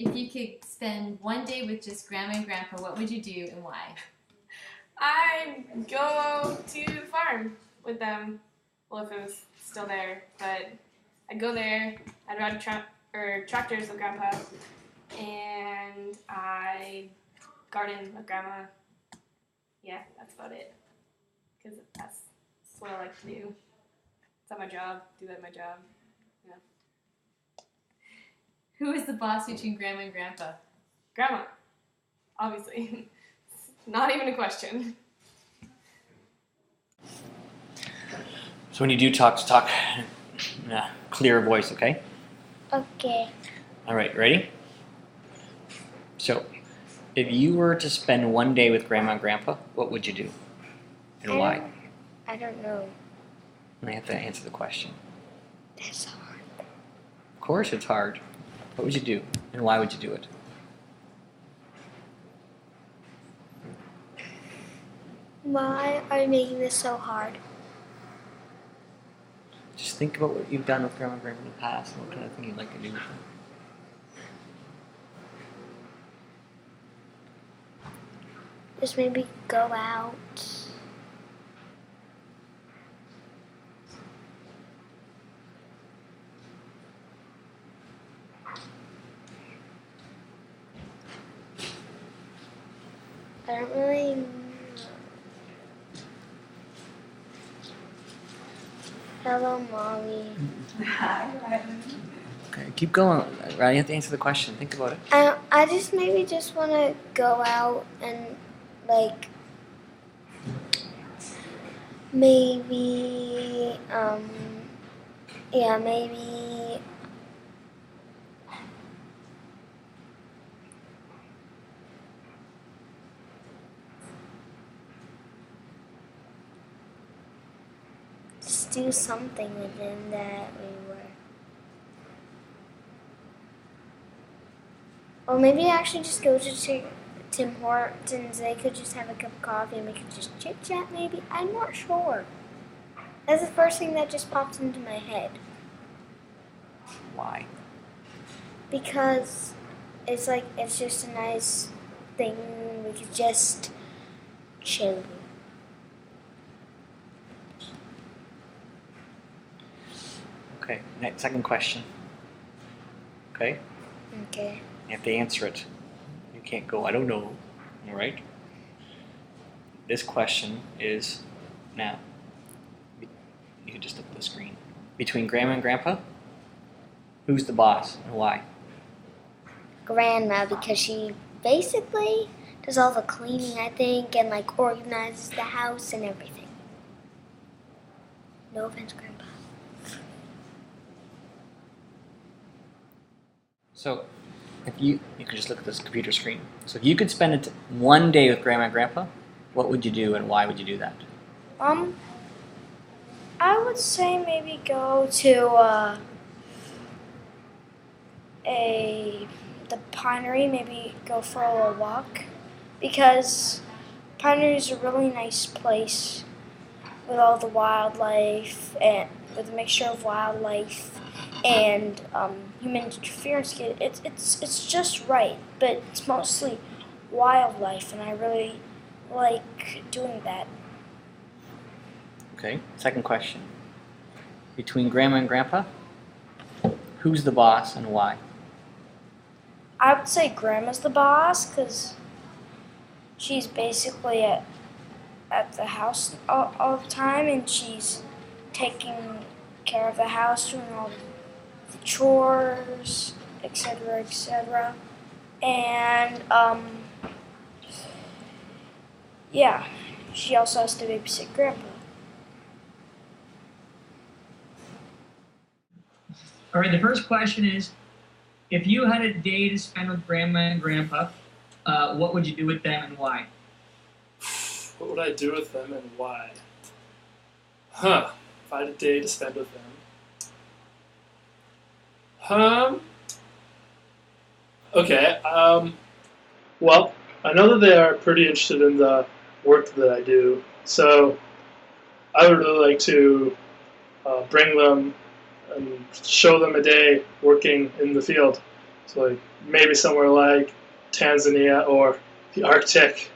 If you could spend one day with just Grandma and Grandpa, what would you do and why? I'd go to the farm with them. Well, if it was still there, but I'd go there. I'd ride tractors with Grandpa, and I garden with Grandma. Yeah, that's about it. Because that's what I like to do. It's at my job. Do that at my job. Yeah. Who is the boss between Grandma and Grandpa? Grandma, obviously. Not even a question. So when you do talk in a clear voice, okay? Okay. All right, ready? So, if you were to spend one day with Grandma and Grandpa, what would you do? And why? I don't know. I have to answer the question. That's hard. Of course it's hard. What would you do? And why would you do it? Why are you making this so hard? Just think about what you've done with Grandma and Grandpa in the past and what kind of thing you'd like to do with them. Just maybe go out. I don't really know. Hello, Mommy. Okay, keep going. Right, you have to answer the question. Think about it. I just maybe just want to go out and like maybe maybe just do something with them that we were. Or maybe actually just go to Tim Hortons. They could just have a cup of coffee and we could just chit chat maybe. I'm not sure. That's the first thing that just pops into my head. Why? Because it's just a nice thing. We could just chill. Okay, next, second question. Okay? Okay. You have to answer it. You can't go, I don't know. All right? This question is now. You can just look at the screen. Between Grandma and Grandpa, who's the boss and why? Grandma, because she basically does all the cleaning, I think, and like organizes the house and everything. No offense, Grandpa. So, if you can just look at this computer screen. So if you could spend one day with Grandma and Grandpa, what would you do and why would you do that? I would say maybe go to the Pinery, maybe go for a little walk, because Pinery is a really nice place with all the wildlife and with a mixture of wildlife and human interference. It's just right, but it's mostly wildlife, and I really like doing that. Okay, second question. Between Grandma and Grandpa, who's the boss and why? I would say Grandma's the boss because she's basically at the house all the time, and she's taking care of the house, doing all the chores, etc., etc. And yeah, she also has to babysit Grandpa. All right, the first question is, if you had a day to spend with Grandma and Grandpa, what would you do with them and why? What would I do with them and why? If I had a day to spend with them. Okay, well, I know that they are pretty interested in the work that I do, so I would really like to bring them and show them a day working in the field. So like maybe somewhere like Tanzania or the Arctic.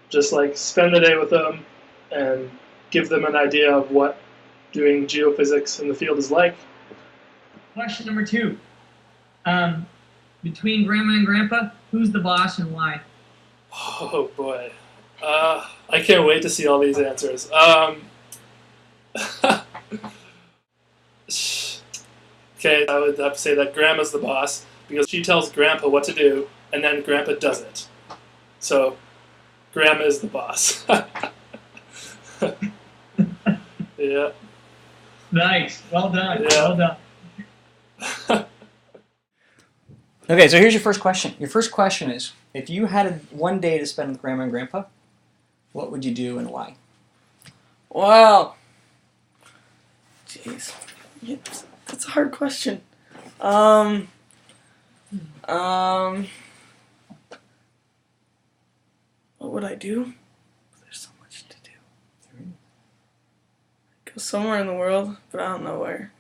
Just like spend the day with them and give them an idea of what doing geophysics in the field is like. Question number 2. Between Grandma and Grandpa, who's the boss and why? Oh boy. I can't wait to see all these answers. Okay, I would have to say that Grandma's the boss because she tells Grandpa what to do and then Grandpa does it. So, Grandma is the boss. Yeah. Nice. Well done. Yeah. Well done. Okay, so here's your first question. Your first question is, if you had one day to spend with Grandma and Grandpa, what would you do and why? Wow. Jeez. That's a hard question. What would I do? There's so much to do. Go somewhere in the world, but I don't know where.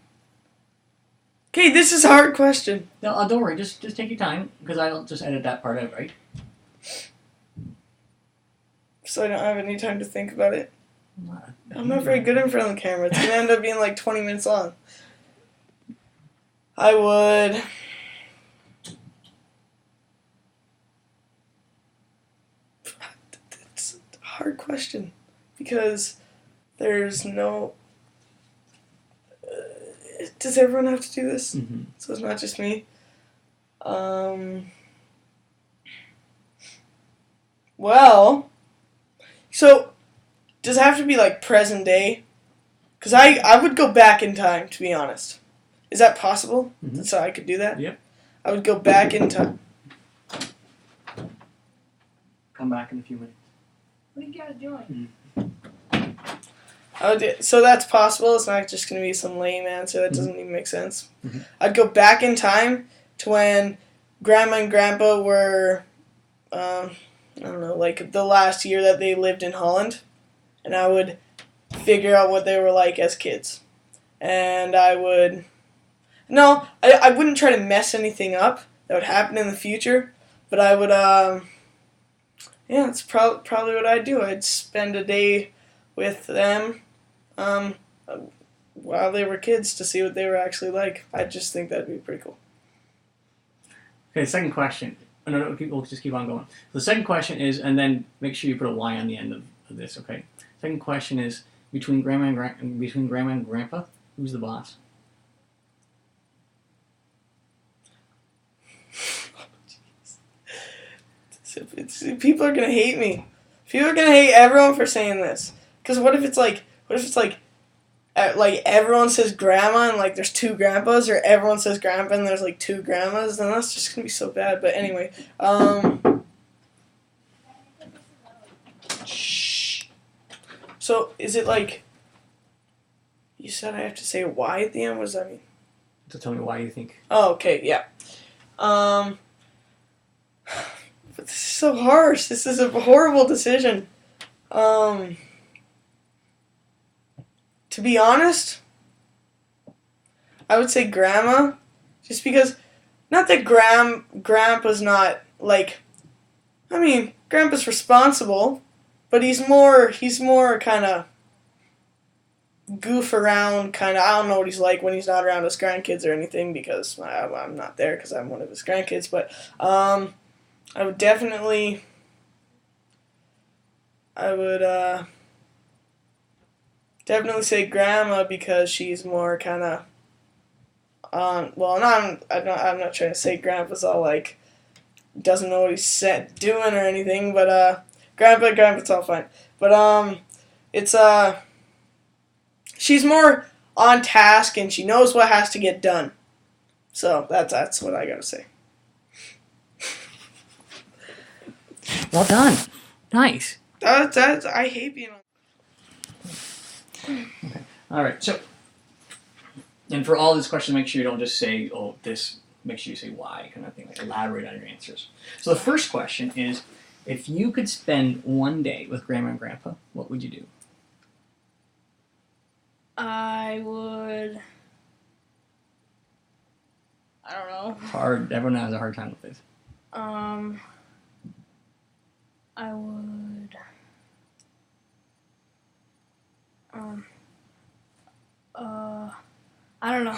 Okay, this is a hard question. No, don't worry. Just take your time, because I'll just edit that part out, right? So I don't have any time to think about it. I'm not very good in front of the camera. It's going to end up being like 20 minutes long. I would... It's a hard question. Because there's no... does everyone have to do this? Mm-hmm. So it's not just me. Well... So, does it have to be like present day? Because I would go back in time, to be honest. Is that possible? Mm-hmm. So I could do that? Yep. I would go back in time. Come back in a few minutes. What do you gotta do? So that's possible. It's not just going to be some lame answer that doesn't even make sense. Mm-hmm. I'd go back in time to when Grandma and Grandpa were, I don't know, like the last year that they lived in Holland. And I would figure out what they were like as kids. And I would... No, I wouldn't try to mess anything up that would happen in the future. But I would, yeah, that's probably what I'd do. I'd spend a day with them while they were kids to see what they were actually like. I just think that'd be pretty cool. Okay, second question. No, we'll just keep on going. The second question is, and then make sure you put a Y on the end of this, okay? Second question is, between Grandma and Grandpa, who's the boss? People are gonna hate me. People are gonna hate everyone for saying this. Cause what if it's like everyone says grandma and like there's two grandpas, or everyone says grandpa and there's like two grandmas? Then that's just gonna be so bad. But anyway, shh. So is it like? You said I have to say why at the end. What does that mean? So tell me why you think. Oh, okay, yeah. But this is so harsh. This is a horrible decision. To be honest, I would say grandma, just because, not that grandpa's not, like, I mean, grandpa's responsible, but he's more kind of goof around, kind of, I don't know what he's like when he's not around his grandkids or anything, because I'm not there because I'm one of his grandkids, but, I would definitely say grandma because she's more kind of well, I'm not trying to say grandpa's all like doesn't know what he's doing or anything, but grandpa's all fine. But it's she's more on task and she knows what has to get done. So that's what I gotta say. Well done. Nice. I hate being on. Okay. All right. So, and for all these questions, make sure you don't just say, "Oh, this." Make sure you say why, kind of thing. Like elaborate on your answers. So the first question is, if you could spend one day with Grandma and Grandpa, what would you do? I would I don't know. Hard. Everyone has a hard time with this. I would. I don't know.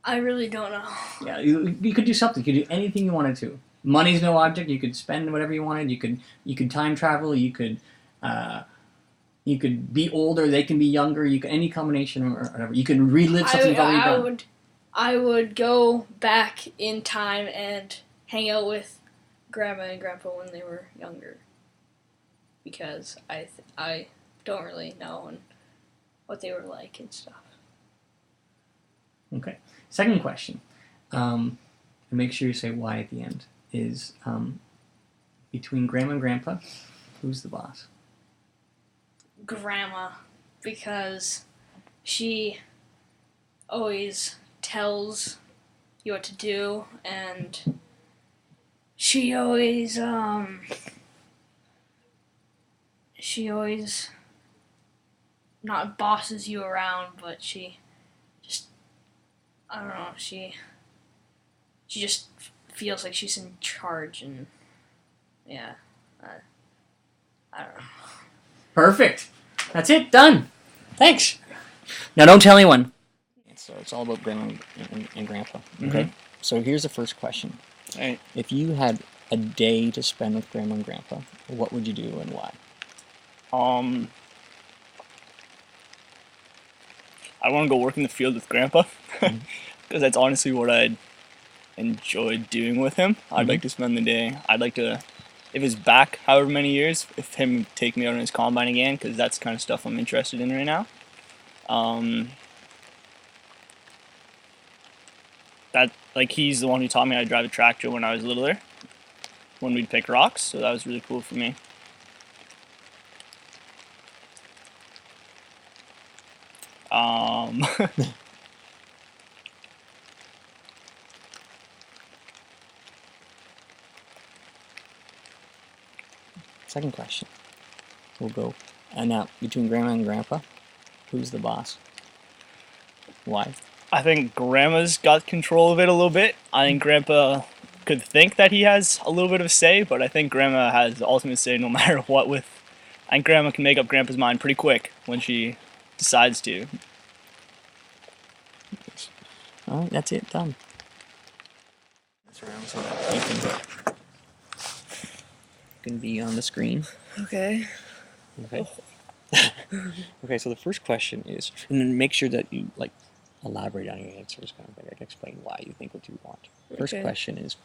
I really don't know. Yeah, you could do something. You could do anything you wanted to. Money's no object. You could spend whatever you wanted. You could time travel. You could be older. They can be younger. You could any combination or whatever. You could relive something you've already done. I would go back in time and hang out with Grandma and Grandpa when they were younger, because I don't really know what they were like and stuff. Okay. Second question, and make sure you say why at the end, is between Grandma and Grandpa, who's the boss? Grandma, because she always tells you what to do, and she always not bosses you around, but she just, I don't know, she just feels like she's in charge, and yeah, I don't know. Perfect. That's it. Done. Thanks. Now don't tell anyone. So it's all about Grandma and Grandpa. Okay. Mhm. So here's the first question. All right. If you had a day to spend with Grandma and Grandpa, what would you do and why? I want to go work in the field with Grandpa because that's honestly what I'd enjoy doing with him. I'd like to spend the day. I'd like to, if it's back however many years, if him take me out on his combine again, because that's the kind of stuff I'm interested in right now. That, like, he's the one who taught me how to drive a tractor when I was littler, when we'd pick rocks, so that was really cool for me. Second question. We'll go. And now, between Grandma and Grandpa, who's the boss? Why? I think Grandma's got control of it a little bit. I think Grandpa could think that he has a little bit of a say, but I think Grandma has the ultimate say no matter what. I think Grandma can make up Grandpa's mind pretty quick when she decides to. All right, that's it. Done. So that you can be on the screen. Okay. Okay. Okay, so the first question is, and then make sure that you elaborate on your answers, kind of like explain why you think what you want. First Okay. question is,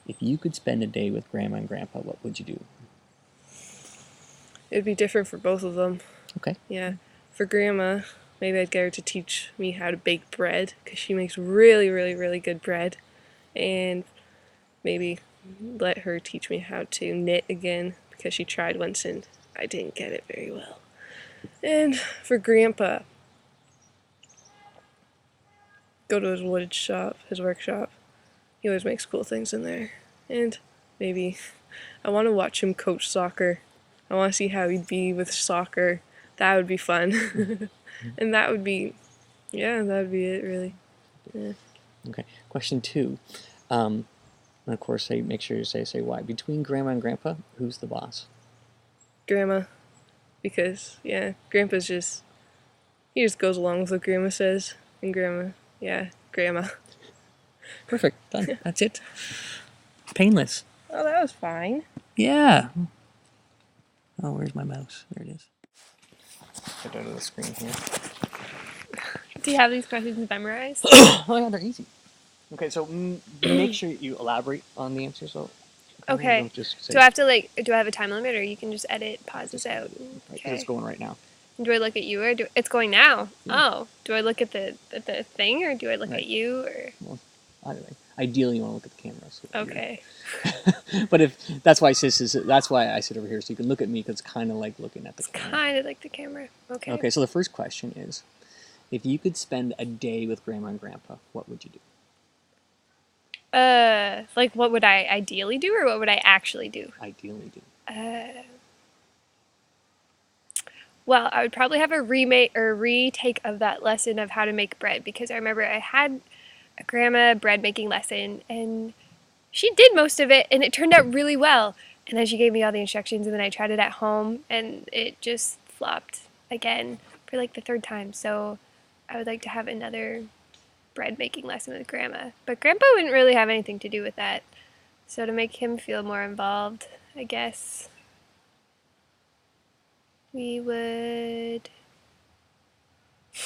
if you could spend a day with Grandma and Grandpa, what would you do? It'd be different for both of them. Okay. Yeah. For Grandma, maybe I'd get her to teach me how to bake bread, because she makes really, really, really good bread. And maybe let her teach me how to knit again, because she tried once and I didn't get it very well. And for Grandpa, go to his wood shop, his workshop. He always makes cool things in there. And maybe I want to watch him coach soccer. I want to see how he'd be with soccer. That would be fun. And that would be it, really. Yeah. Okay. Question 2. And of course, make sure you say why. Between Grandma and Grandpa, who's the boss? Grandma. Because, yeah, Grandpa's he just goes along with what Grandma says. And Grandma. Perfect. Done. That's it. Painless. Oh, that was fine. Yeah. Oh, where's my mouse? There it is. Get out of the screen here. Do you have these questions memorized? Oh yeah, they're easy. Okay, so make sure you elaborate on the answer. So Okay. don't just say, Do I have to do I have a time limit, or you can just edit, pause this out? right, 'cause it's going right now. Do I look at you, or it's going now? Yeah. Oh, do I look at the thing, or do I look Right. at you, or? Either way. Ideally, you want to look at the camera. So Okay. But that's why I sit over here, so you can look at me, because it's kind of like looking at the camera. Kind of like the camera. Okay. Okay, so the first question is, if you could spend a day with Grandma and Grandpa, what would you do? Like what would I ideally do or what would I actually do? Ideally do. Well, I would probably have a remake or retake of that lesson of how to make bread because I remember I had a grandma bread making lesson and she did most of it and it turned out really well. And then she gave me all the instructions and then I tried it at home and it just flopped again for like the third time. So I would like to have another bread making lesson with grandma. But grandpa wouldn't really have anything to do with that. So to make him feel more involved, I guess we would, I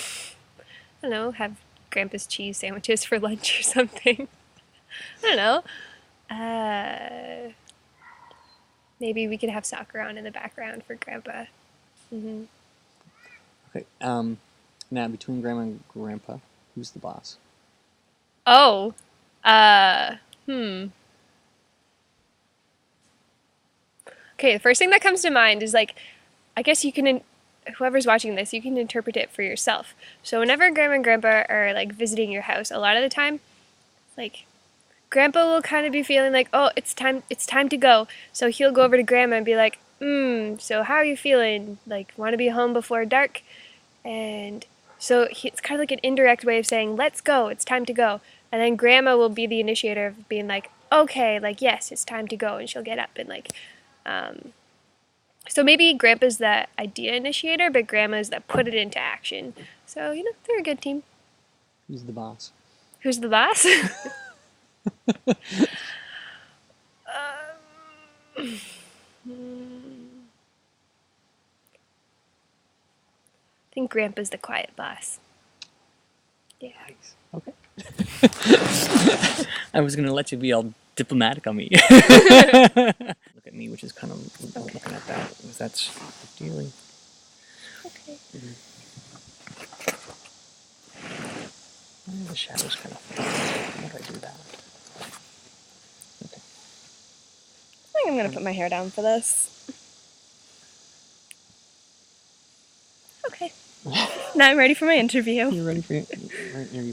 don't know, have grandpa's cheese sandwiches for lunch or something. I don't know. Maybe we could have soccer on in the background for grandpa. Okay. Now between grandma and grandpa, who's the boss? Oh. Okay, the first thing that comes to mind is like, I guess you can, whoever's watching this, you can interpret it for yourself. So whenever grandma and grandpa are like visiting your house, a lot of the time, like, grandpa will kind of be feeling like, oh, it's time to go. So he'll go over to grandma and be like, so how are you feeling? Like, want to be home before dark? And so it's kind of like an indirect way of saying, let's go, it's time to go. And then grandma will be the initiator of being like, okay, like, yes, it's time to go. And she'll get up and like, so maybe grandpa's the idea initiator, but grandma's that put it into action. So, you know, they're a good team. Who's the boss? Who's the boss? I think grandpa's the quiet boss. Yeah. Nice. Okay. I was gonna let you be all diplomatic on me. Look at me, which is kind of looking at that, because that's ideally. Okay. The shadow's kind of. How do I do that? Okay. I think I'm gonna put my hair down for this. Okay. Now I'm ready for my interview. You're ready for your interview.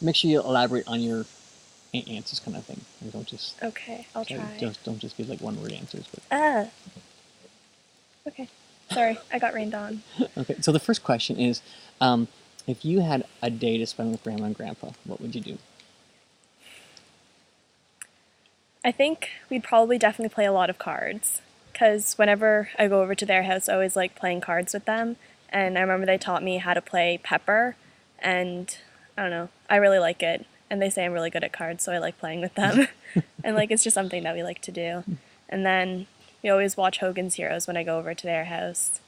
Make sure you elaborate on your answers, kind of thing. And don't just. Okay, I'll try. Don't just give like one-word answers. But. Okay. Sorry, I got rained on. Okay, so the first question is, if you had a day to spend with grandma and grandpa, what would you do? I think we'd probably definitely play a lot of cards. Because whenever I go over to their house, I always like playing cards with them. And I remember they taught me how to play Pepper. And I don't know, I really like it. And they say I'm really good at cards, so I like playing with them. And like it's just something that we like to do. And then we always watch Hogan's Heroes when I go over to their house.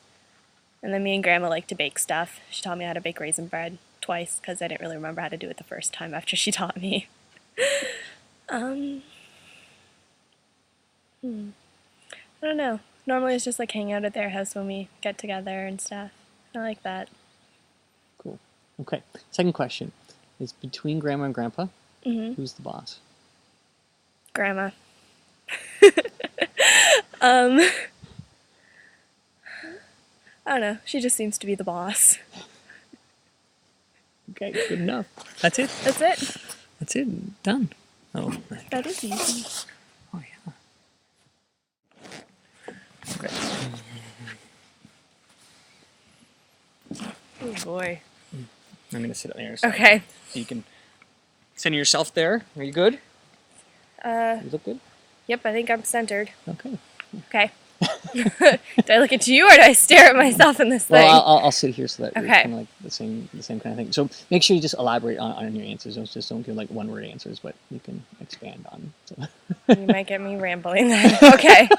And then me and Grandma like to bake stuff. She taught me how to bake raisin bread twice because I didn't really remember how to do it the first time after she taught me. I don't know. Normally it's just like hang out at their house when we get together and stuff. I like that. Cool. Okay. Second question is between grandma and grandpa, who's the boss? Grandma. I don't know. She just seems to be the boss. Okay, good enough. That's it? That's it. That's it. Done. Oh, that is easy. Oh, yeah. Okay. Oh, boy. I'm going to sit on there. So okay. You can center yourself there. Are you good? You look good? Yep, I think I'm centered. Okay. Okay. Do I look at you or do I stare at myself in this thing? Well, I'll sit here so that okay. it's kind of like the same kind of thing. So make sure you just elaborate on your answers. Don't give like one-word answers, but you can expand on. So. You might get me rambling then. Okay.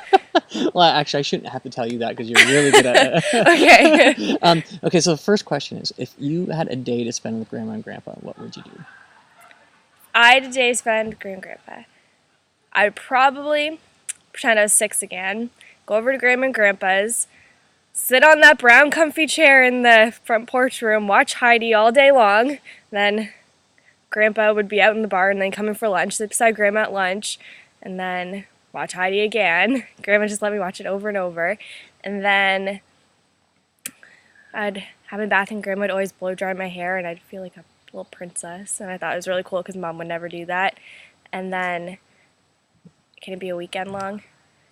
Well, actually, I shouldn't have to tell you that because you're really good at it. Okay. Okay, so the first question is, if you had a day to spend with grandma and grandpa, what would you do? I had a day to spend with grandma and grandpa. I would probably pretend I was 6 again, go over to grandma and grandpa's, sit on that brown comfy chair in the front porch room, watch Heidi all day long, then grandpa would be out in the barn and then come in for lunch, sit beside grandma at lunch, and then watch Heidi again. Grandma just let me watch it over and over. And then I'd have a bath and grandma would always blow dry my hair and I'd feel like a little princess. And I thought it was really cool because mom would never do that. and then can it be a weekend long?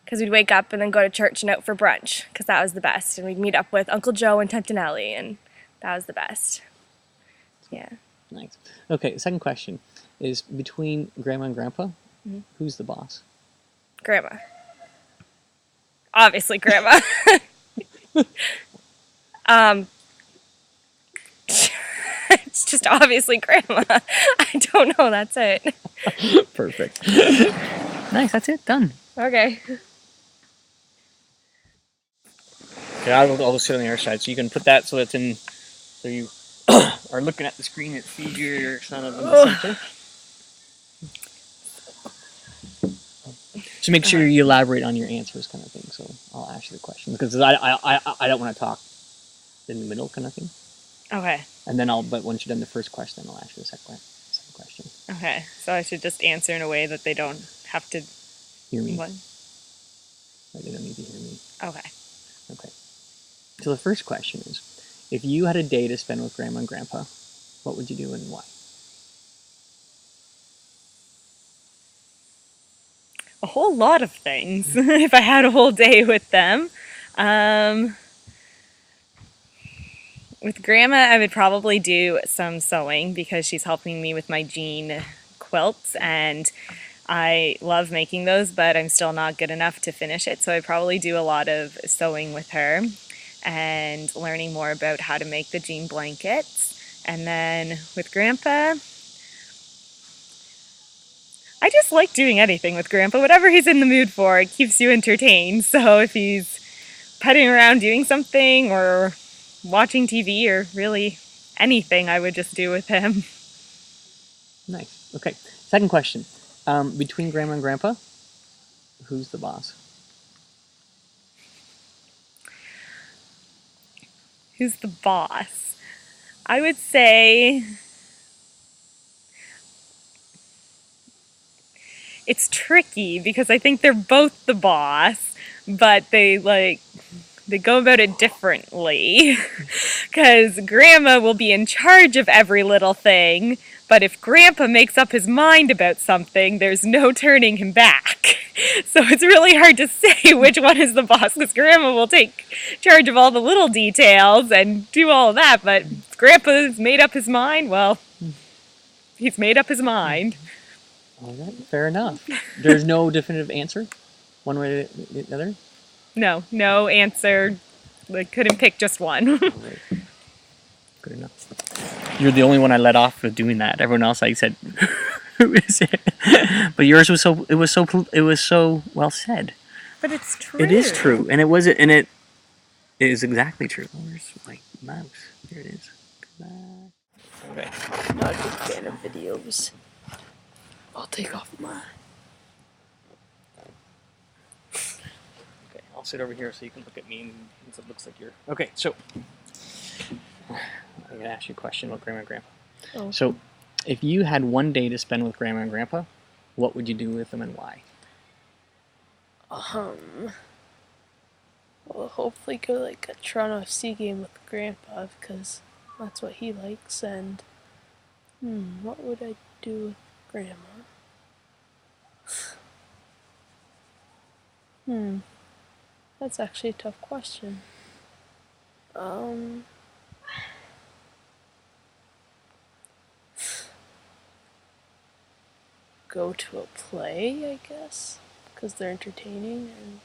Because we'd wake up and then go to church and out for brunch, because that was the best. And we'd meet up with Uncle Joe and Tentinelli, and that was the best. Yeah. Nice. Okay, second question is between Grandma and Grandpa, who's the boss? Grandma. Obviously, Grandma. It's just obviously Grandma. I don't know. That's it. Perfect. Nice. That's it. Done. Okay. Okay, I'll just sit on the other side, so you can put that so it's in. So you are looking at the screen and see your son in the center. So make sure you elaborate on your answers, kind of thing. So I'll ask you the question because I don't want to talk in the middle, kind of thing. Okay. And then but once you're done the first question, I'll ask you the second question. Okay. So I should just answer in a way that they don't have to hear me. What? They don't need to hear me. Okay. Okay. So the first question is, if you had a day to spend with Grandma and Grandpa, what would you do and why? A whole lot of things if I had a whole day with them. With Grandma, I would probably do some sewing because she's helping me with my jean quilts, and I love making those, but I'm still not good enough to finish it, so I'd probably do a lot of sewing with her and learning more about how to make the jean blankets. And then with Grandpa, I just like doing anything with Grandpa. Whatever he's in the mood for, it keeps you entertained. So if he's putting around doing something or watching TV or really anything, I would just do with him. Nice. Okay. Second question. Between Grandma and Grandpa, who's the boss? Who's the boss? I would say it's tricky because I think they're both the boss, but they go about it differently. Because Grandma will be in charge of every little thing, but if Grandpa makes up his mind about something, there's no turning him back. So it's really hard to say which one is the boss, because Grandma will take charge of all the little details and do all of that, but if Grandpa's made up his mind, well, he's made up his mind. All right, fair enough. There's no definitive answer, one way or the other? No answer. I couldn't pick just one. Right. Good enough. You're the only one I let off with doing that. Everyone else, I said, "Who is it?" But yours was so well said. But it's true. It is true, and it is exactly true. Where's my mouse? Here it is. Okay. I'm not a big fan of videos. I'll take off mine. Okay, I'll sit over here so you can look at me and it looks like you're... Okay, so... I'm going to ask you a question about Grandma and Grandpa. Oh. So, if you had one day to spend with Grandma and Grandpa, what would you do with them and why? Well, hopefully go like a Toronto FC game with Grandpa because that's what he likes. And what would I do with Grandma? That's actually a tough question. Go to a play, I guess, because they're entertaining, and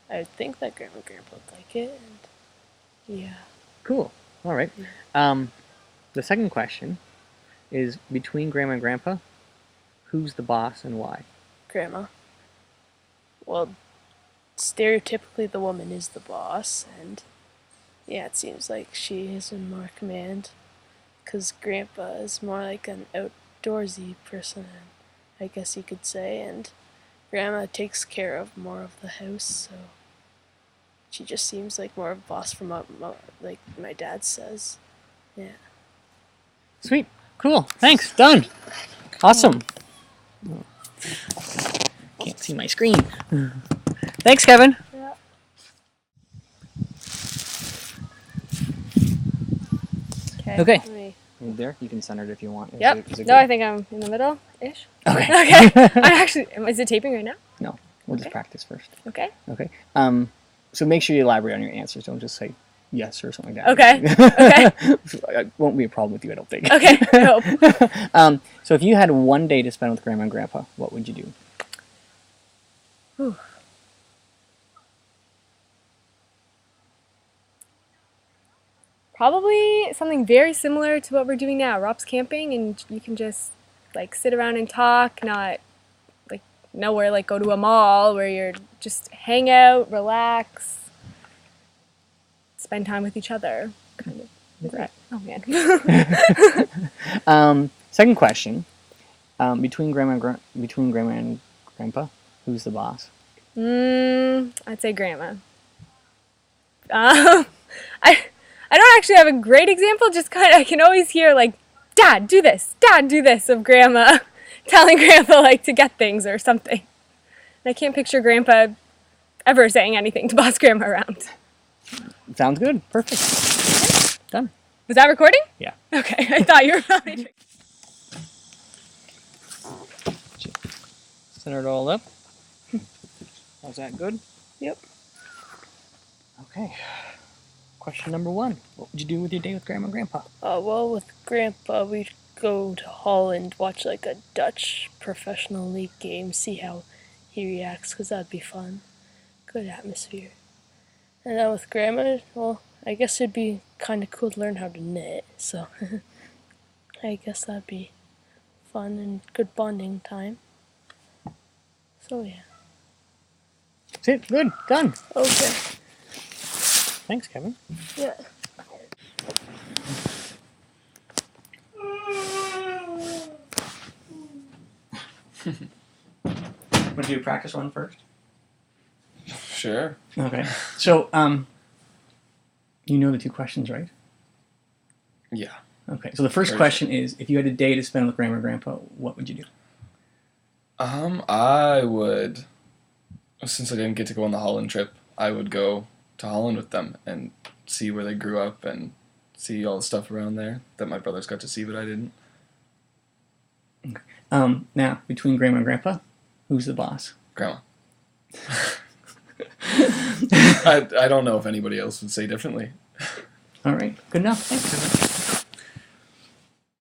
I would think that Grandma and Grandpa would like it, and yeah. Cool. All right. The second question is, between Grandma and Grandpa, who's the boss and why? Grandma. Well, stereotypically the woman is the boss, and yeah, it seems like she is in more command, because Grandpa is more like an outdoorsy person, I guess you could say, and Grandma takes care of more of the house, so she just seems like more of a boss from what like my dad says. Yeah. Sweet. Cool. Thanks. Done. Awesome. Can't see my screen. Thanks, Kevin. Yeah. Okay. There, you can center it if you want. Yep. Is it No, good? I think I'm in the middle-ish. Okay. Okay. I'm actually. Is it taping right now? No, we'll just Okay. practice first. Okay. Okay. So make sure you elaborate on your answers. Don't just say yes or something like that. Okay. Okay. It won't be a problem with you, I don't think. Okay. I hope. So if you had one day to spend with Grandma and Grandpa, what would you do? Whew. Probably something very similar to what we're doing now. Rob's camping, and you can just like sit around and talk, not like nowhere like go to a mall where you're just hang out, relax, spend time with each other, kind of. Okay. Oh man. Second question: between Grandma and Grandpa, who's the boss? I'd say Grandma. I don't actually have a great example. Just kind of, I can always hear like, Dad, do this, of Grandma telling Grandpa like to get things or something. And I can't picture Grandpa ever saying anything to boss Grandma around. Sounds good. Perfect. Done. Was that recording? Yeah. Okay, I thought you were probably. Center it all up. Was that good? Yep. Okay. Question number 1. What would you do with your day with Grandma and Grandpa? Well, with Grandpa, we'd go to Holland, watch like a Dutch professional league game, see how he reacts, because that'd be fun. Good atmosphere. And then with Grandma, well, I guess it'd be kind of cool to learn how to knit, so I guess that'd be fun and good bonding time. So, yeah. That's it. Good. Done. Okay. Thanks, Kevin. Yeah. Want to do a practice run first? Sure. Okay. So, you know the 2 questions, right? Yeah. Okay. So the first question is, if you had a day to spend with Grandma and Grandpa, what would you do? I would, since I didn't get to go on the Holland trip, I would go to Holland with them and see where they grew up and see all the stuff around there that my brothers got to see, but I didn't. Okay. Now, between Grandma and Grandpa, who's the boss? Grandma. I don't know if anybody else would say differently. All right. Good enough. Thanks.